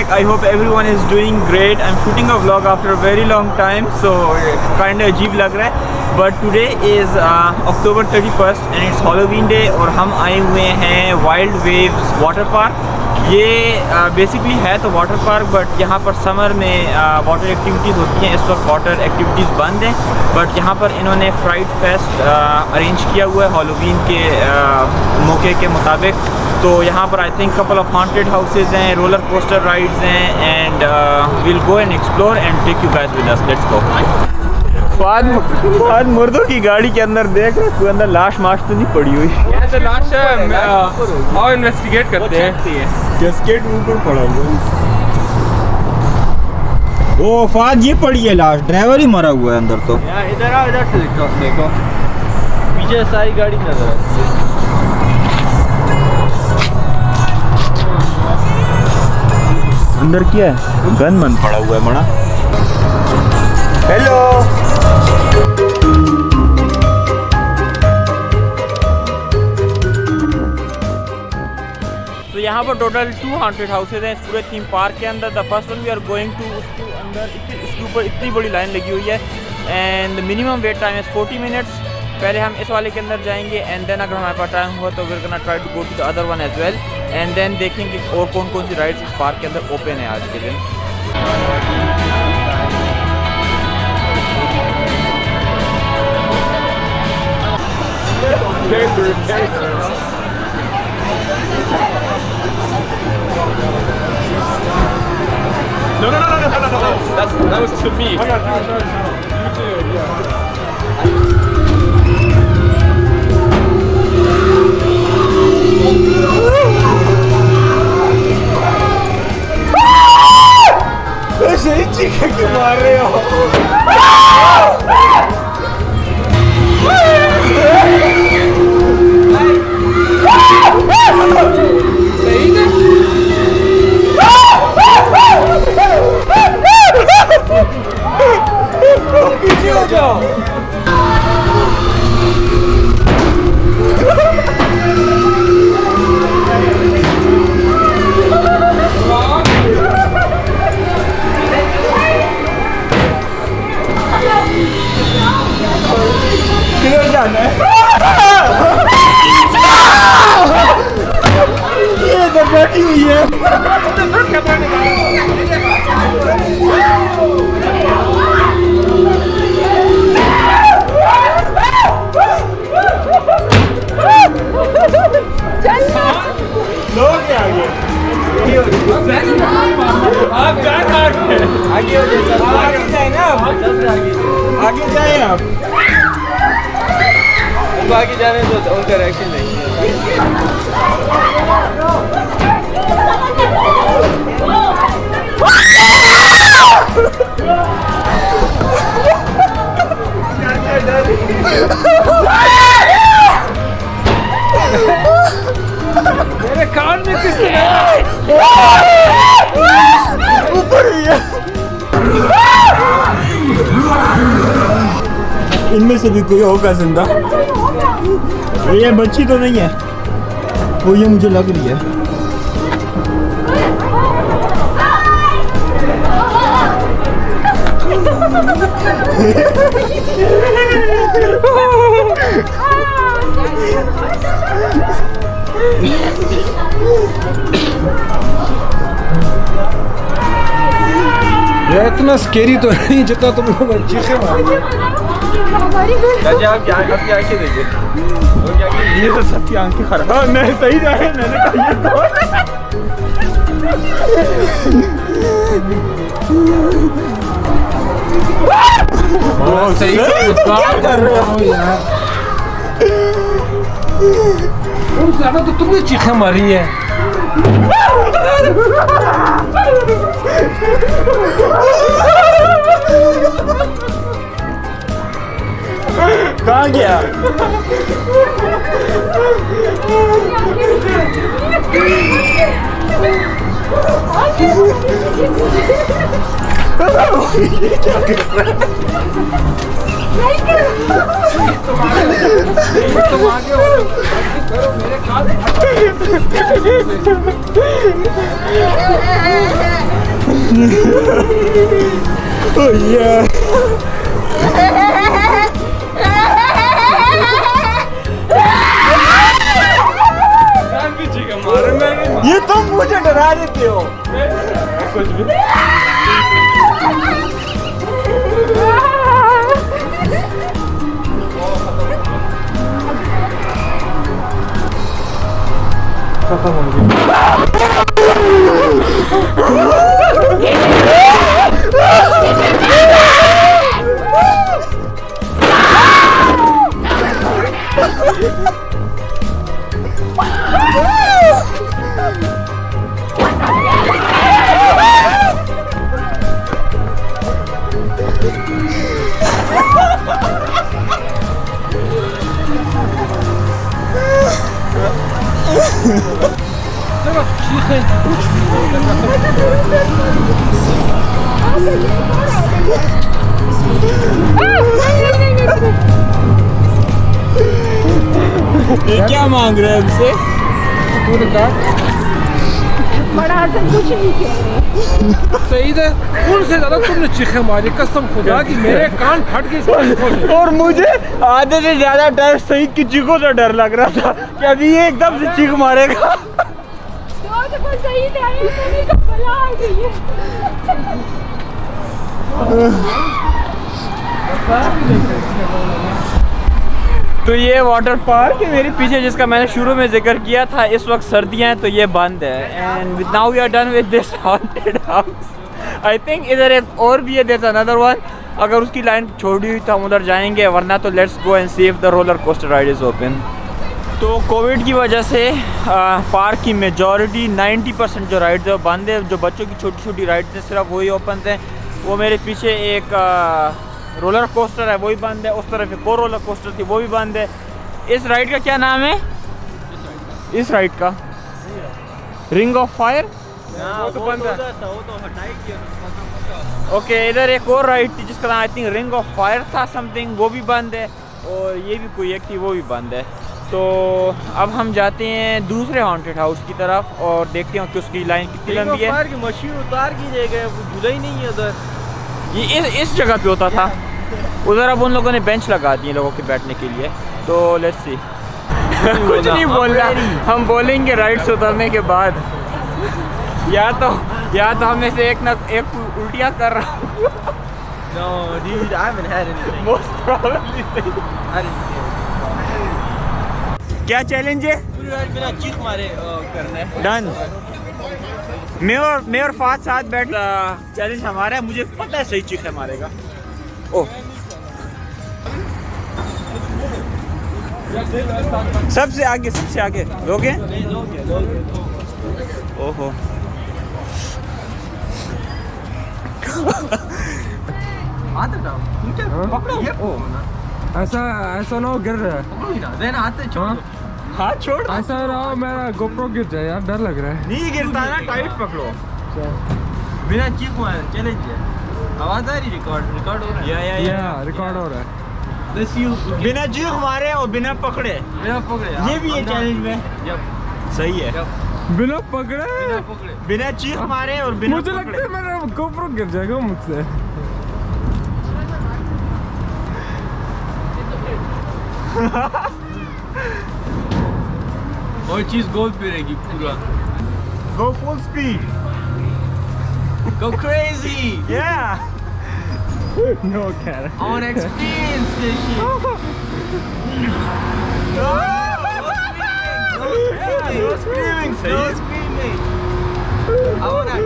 back. I hope everyone is doing great. I'm shooting a vlog after a very long time, so kind of अजीब लग रहा है. But today is October 31st and it's Halloween day और हम आए हुए हैं Wild Waves Water Park. ये बेसिकली है तो वाटर पार्क, बट यहाँ पर समर में वाटर एक्टिविटीज़ होती हैं. इस वक्त वाटर एक्टिविटीज़ बंद हैं, बट यहाँ पर इन्होंने फ्राइड फेस्ट अरेंज किया हुआ है हॉलोवीन के मौके के मुताबिक. तो यहाँ पर I think couple of haunted houses हैं, रोलर कोस्टर राइड्स हैं, and will go and explore and take you guys with us. Let's go. फाद मुर्दों की गाड़ी के अंदर देख रहे, कोई अंदर लाश माश तो नहीं पड़ी हुई. यहाँ से लाश और इन्वेस्टिगेट करते हैं. कैस्केट ऊपर पड़ा हुआ. ओ फाद ये पड़ी है लाश, ड्राइवर ही मरा हुआ है अंदर. तो यार इधर आओ, इधर से देखो पीछे सारी गाड़ी नजर आती है. अंदर क्या है, गन मन पड़ा हुआ है बड़ा. हेलो. तो यहाँ पर टोटल 2 हॉन्टेड हाउसेज हैं इस पूरे थीम पार्क के अंदर. The first one we are going to, उसके अंदर इसके ऊपर इतनी बड़ी लाइन लगी हुई है and minimum wait time is 40 minutes. पहले हम इस वाले के अंदर जाएंगे एंड देन अगर हमारे पास टाइम हुआ तो we are gonna try to go to the other one as well and then देखेंगे और कौन कौन सी राइड्स इस पार्क के अंदर ओपन है आज के दिन. No. That was to me. You too, yeah. सही चीखें क्यों मार रहे हो? पीछे हो जाओ. किधर जाना है? ये इधर बैठी हुई है. लोग आगे आप आगे हो जाए. आगे जाए ना, आगे जाए आप. आगे जाने तो उनका रिएक्शन नहीं है. मेरे कान में किसने ऊपर ही है. इनमें से भी कोई होगा जिंदा. ये बच्ची तो नहीं है वो, ये मुझे लग रही है. ये इतना स्केरी तो नहीं जितना तुम लोग चीखें मारेंगे. आप क्या आंखें देखिए, ये तो सबकी आंखें खराब. हाँ मैं सही जा रहा, मैंने कहा ये तो सही क्या कर रहे हो यार. तो तुमने चीखें मारी है. कहाँ गया? क्या कर रहा है? तुम आगे हो. करो मेरे कान Oh yeah. ये तुम मुझे डरा देते हो। कुछ भी खत्म हो गया। ये क्या मांग रहे हैं हमसे? बड़ा हसन कुछ नहीं किया। सईद है उनसे ज्यादा तुमने चीखे मारी कसम खुदा की मेरे कान फट गए। और मुझे आधे से ज्यादा डर सईद की चीखों से डर लग रहा था कि अभी ये एकदम से चीख मारेगा। तो सही नहीं तो बला आ गई है। तो ये वाटर पार्क है मेरे पीछे जिसका मैंने शुरू में जिक्र किया था। इस वक्त सर्दियां हैं तो ये बंद है। And now we are done with this haunted house. I think इधर एक और भी है, देयर अनदर वन। अगर उसकी लाइन छोड़ी हुई तो हम उधर जाएंगे, वरना तो let's go and see if the roller coaster ride is open. तो कोविड की वजह से पार्क की मेजॉरिटी 90% जो राइड्स है वो बंद है। जो बच्चों की छोटी छोटी राइड्स हैं सिर्फ वही ओपन थे। वो मेरे पीछे एक रोलर कोस्टर है वो भी बंद है, उस तरफ एक और रोलर कोस्टर थी वो भी बंद है। इस राइड का क्या नाम है? इस राइड का रिंग ऑफ फायर। वो तो बंद है। ओके, इधर एक और राइड थी जिसका नाम I think ring of fire था समथिंग, वो भी बंद है। और ये भी कोई एक थी वो भी बंद है। तो अब हम जाते हैं दूसरे हॉन्टेड हाउस की तरफ और देखते हैं कि उसकी लाइन कितनी लंबी है। की मशीन उतार की जाएगा, झूला ही नहीं है उधर। ये इस जगह पे होता था, उधर अब उन लोगों ने बेंच लगा दिए लोगों के बैठने के लिए। तो लेट्स सी। कुछ नहीं बोलना, हम बोलेंगे राइड से उतरने के बाद। या तो हमें से एक उल्टियाँ कर रहा हूँ। No, dude, I haven't had anything. Most probably सही। I didn't get क्या चैलेंज है? पूरी रात बिना चीख मारे करना है। डन। मैं और फात साथ बैठ चैलेंज हमारा है, मुझे पता है सही चीख है मारेगा। ओह, सबसे आगे लोगे? ओहो। पकड़ो ये ऐसा ना हो गिर रहा है। देना हाथ से छोड़। हाथ छोड़। ऐसा रहा मेरा गोप्रो गिर जाए यार, डर लग रहा है। नहीं गिरता ना, टाइट पकड़ो। बिना चीख मारे चैलेंज है। आवाज आ रही? रिकॉर्ड हो रहा है। या रिकॉर्ड हो रहा है। बिना चीख मारे और बिना पकड़े, बिना पकड़े ये भी है चैलेंज में। सही है। बिना पकड़े, बिना चीख मारे और बिना मुझे लगता है मेरा गोप्रो गिर जाएगा मुझसे। और चीज गोल पे रहेगी पूरा। Go full speed. Go crazy. Yeah. No cara. I want to experience this shit. No. No screaming. No screaming. I want to.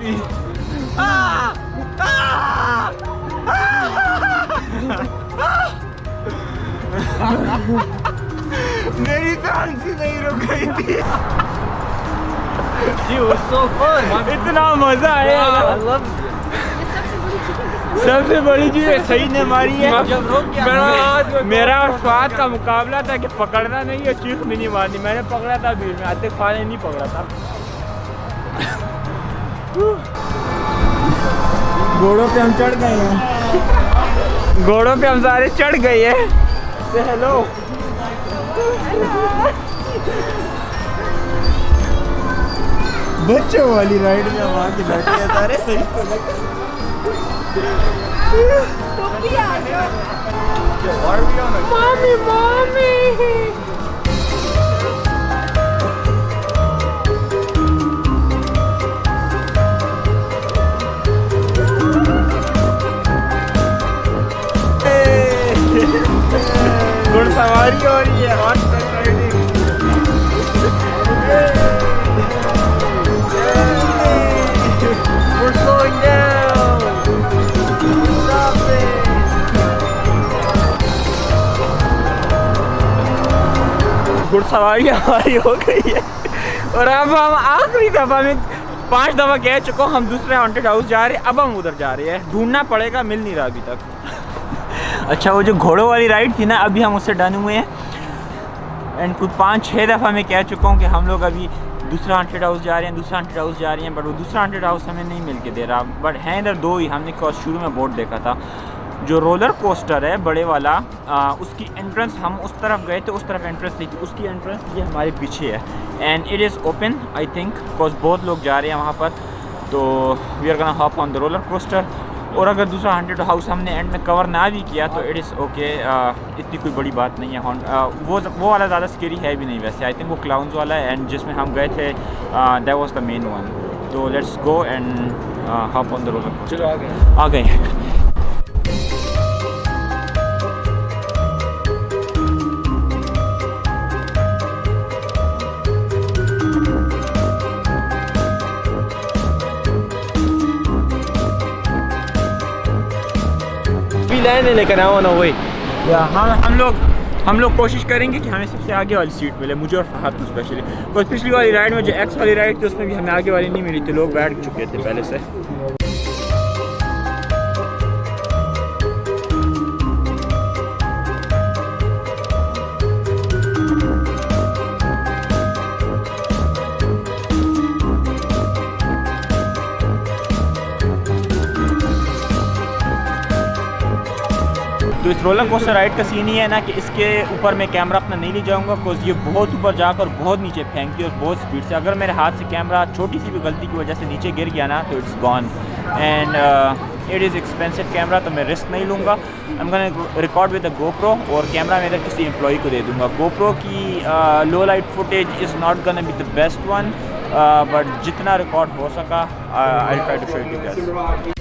थी। मेरी तो हंसी नहीं रुक गई थी। It was so fun. इतना मजा आया। I love it. सबसे बड़ी चीज सही ने मारी है। जब रोक गया मेरा और फाद का मुकाबला था कि पकड़ना नहीं है, चीख भी नहीं मारनी। मैंने पकड़ा था भीड़ में, आते फाद ने नहीं पकड़ा था। घोड़ों पे हम चढ़ गए हैं। घोड़ों पे हम सारे चढ़ गए हैं। से हेलो। बच्चों वाली राइड में हम आके बैठे हैं सारे। सही तो लगा। तुम भी आ जाओ। Mummy mummy. घुड़सवारी हो रही है। Horseback riding. We're slowing down. Stop it. घुड़सवारी हमारी हो गई है और अब हम आखिरी दफ़ा में 5 दफ़ा कह चुका हूँ हम दूसरे हॉन्टेड हाउस जा रहे हैं। अब हम उधर जा रहे हैं, ढूंढना पड़ेगा, मिल नहीं रहा अभी तक। अच्छा वो जो घोड़ों वाली राइड थी ना, अभी हम उससे डन हुए हैं। एंड कुछ 5-6 दफ़ा मैं कह चुका हूँ कि हम लोग अभी दूसरा हॉन्टेड हाउस जा रहे हैं, दूसरा हॉन्टेड हाउस जा रहे हैं, बट वो दूसरा हॉन्टेड हाउस हमें नहीं मिल के दे रहा। बट हैं इधर 2 ही। हमने शुरू में बोर्ड देखा था, जो रोलर कोस्टर है बड़े वाला, उसकी एंट्रेंस हम उस तरफ गए थे, उस तरफ एंट्रेंस थी, उसकी एंट्रेंस ये हमारे पीछे है। And it is open I think, because बहुत लोग जा रहे हैं वहाँ पर। तो we are gonna hop on the roller coaster. और अगर दूसरा हॉन्टेड हाउस हमने एंड में कवर ना भी किया तो इट इज़ ओके, इतनी कोई बड़ी बात नहीं है। वो वाला ज़्यादा स्केरी है भी नहीं वैसे। आई थिंक वो क्लाउन्स वाला है, एंड जिसमें हम गए थे that was the main one. तो let's go and hop on the roller coaster. चलो आ गए। लाइन है लेकिन आओ ना वही। या हम लोग कोशिश करेंगे कि हमें सबसे आगे वाली सीट मिले, मुझे और फहद को स्पेशली। बिकॉज पिछली वाली राइड में जो एक्स वाली राइड थी उसमें भी हमें आगे वाली नहीं मिली थी, लोग बैठ चुके थे पहले से। तो इस रोलर कोस्टर राइड का सीन ही है ना कि इसके ऊपर मैं कैमरा अपना नहीं ले जाऊंगा, बिकॉज ये बहुत ऊपर जाकर बहुत नीचे फेंकती है और बहुत स्पीड से। अगर मेरे हाथ से कैमरा छोटी सी भी गलती की वजह से नीचे गिर गया ना तो it's gone. And it is expensive camera, तो मैं रिस्क नहीं लूँगा। I am gonna record with a GoPro और कैमरा मैं इधर किसी एम्प्लॉई को दे दूँगा। गोप्रो की low light footage is not gonna be the best one, but जितना रिकॉर्ड हो सका I try to show you guys.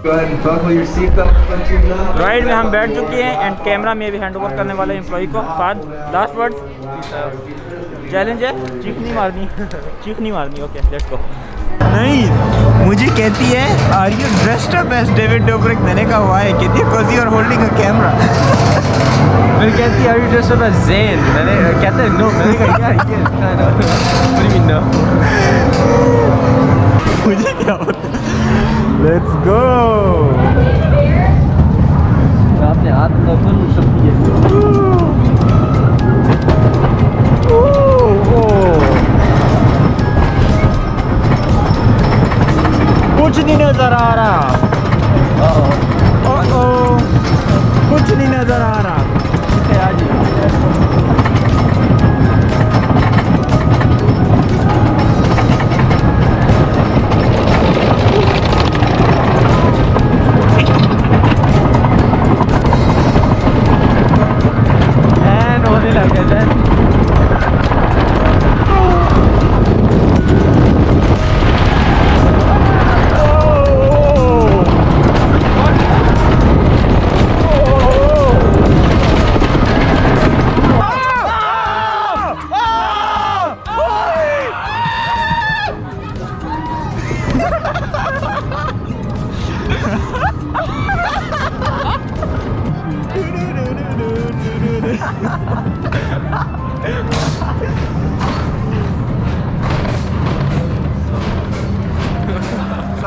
Go ahead and buckle your seatbelt once you're done. Ride में हम बैठ चुके हैं एंड कैमरा में भी हैंड ओवर करने वाले एम्प्लॉई को। बाद लास्ट वर्ड चैलेंज है, चीख नहीं मारनी। चीख नहीं मारनी। Okay let's go. नहीं, मुझे कहती है are you dressed up as David Dobrik? मैंने कहा हुआ है। कहती है because you are holding a camera. फिर कहती है are you dressed up as Zane? मैंने कहता है नो। मैंने कहा यार ये what do you mean no? मुझे क्या पता। Let's go. आपने हाथ में फुल शक्ति है। कुछ नहीं नजर आ रहा। कुछ नहीं नजर आ रहा।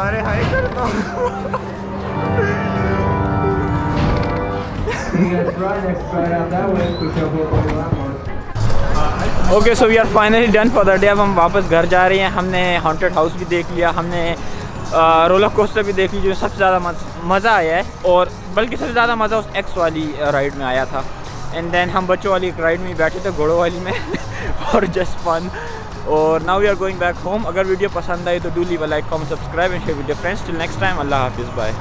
सारे हाई करता हूँ। You guys right out that way, push up on the landmark. Okay so we are finally done for the day. अब हम वापस घर जा रहे हैं। हमने हॉन्टेड हाउस भी देख लिया, हमने रोलर कोस्टर भी देख ली, जो सबसे ज़्यादा मज़ा आया है, और बल्कि सबसे ज़्यादा मज़ा उस एक्स वाली राइड में आया था। एंड देन हम बच्चों वाली राइड में बैठे थे, घोड़ों वाली में फॉर जस्ट फन। और now we are going back home. अगर वीडियो पसंद आई तो do leave a like, comment, subscribe and share with your friends. Till next time, अल्लाह हाफिज़, बाय।